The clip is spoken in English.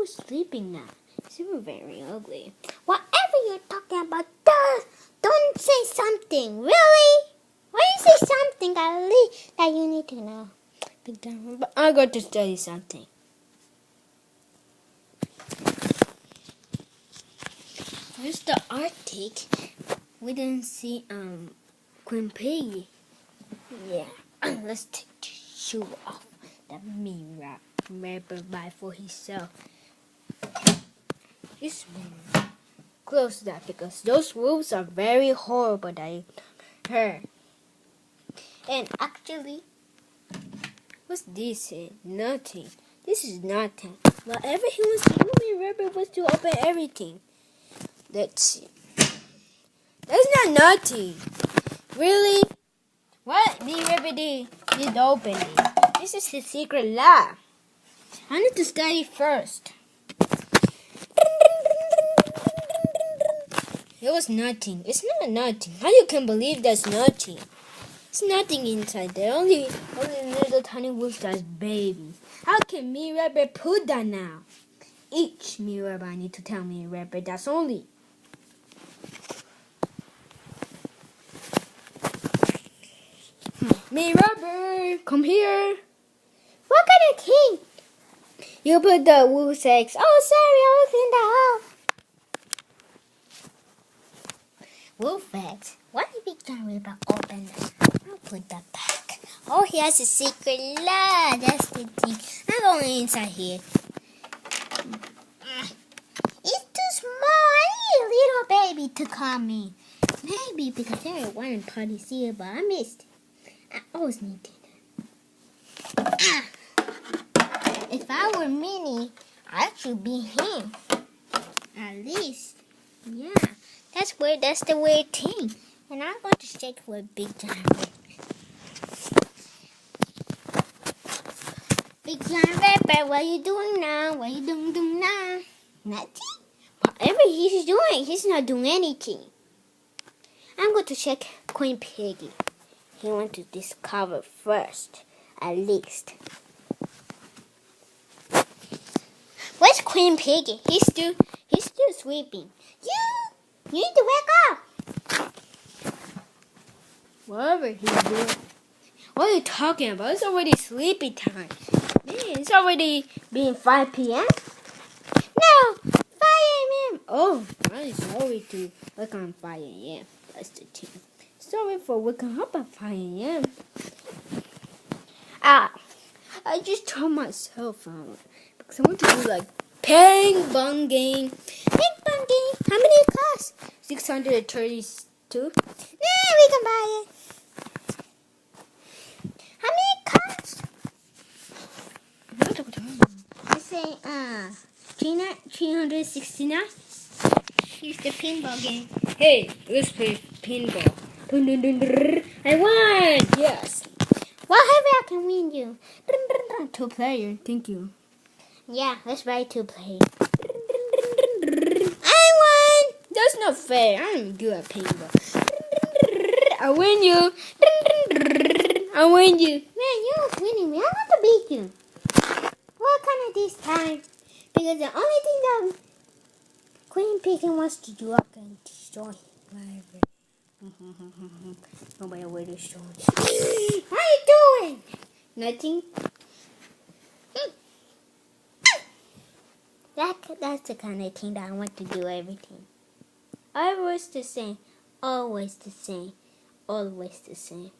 was sleeping now. They were very ugly. Whatever you're talking about, don't say something. Really? Why you say something at least that you need to know? Big time. But I got to tell you something. Where's the Arctic? We didn't see Queen Piggy. Yeah. Let's take the shoe off that me rapper buy for himself. This one. Close that because those wolves are very horrible that I heard. And actually, what's this? Nothing. This is nothing. Whatever he wants to do, me rapper wants to open everything. Let's see. That's not nothing. Really? What me rapper did open it. This is the secret lab. I need to study first. It was nothing. It's not nothing. How you can believe there's nothing? It's nothing inside there. Only little tiny wolf that's baby. How can me rapper put that now? Each me rapper I need to tell me rapper that's only. Me rapper, come here. What kind of thing? You put the wolf's eggs. Oh, sorry, I was in the house. Wolf eggs. Why did Big John Ripper open them? I'll put that back. Oh, here's a secret lab. That's the thing. I'm going inside here. It's too small. I need a little baby to come in. Maybe because there was one party here, but I missed it. I always need it. If I were Minnie, I should be him. At least, yeah. That's the weird thing. And I'm going to check for Big John Rapper. Big John Rapper, what are you doing now? What are you doing now? Nothing. Whatever he's doing, he's not doing anything. I'm going to check Queen Piggy. He wants to discover first, at least. Where's Queen Piggy? He's still sleeping. You need to wake up. Whatever he's doing. What are you talking about? It's already sleepy time. Man, it's already being 5 p.m. No, 5 a.m. Oh, I'm sorry to wake on 5 a.m. That's the thing. Sorry for waking up at 5 a.m. I just told myself because I want to do like ping pong game. Ping pong game. How many cost? 632. We can buy it. How many cost? I say 369. Here's the pinball game. Hey, let's play pinball. I won! Yes. Whatever I can win you. 2 player. Thank you. Yeah, let's buy 2 player. I won! That's not fair. I'm good at pinball. I win you. I win you. Man, you're winning me. I want to beat you. What kind of this time? Because the only thing that Queen Piggy wants to do, I can destroy him. Nobody will destroy him. What are you doing? Nothing. That's the kind of thing that I want to do everything. Always the same. Always the same. Always the same.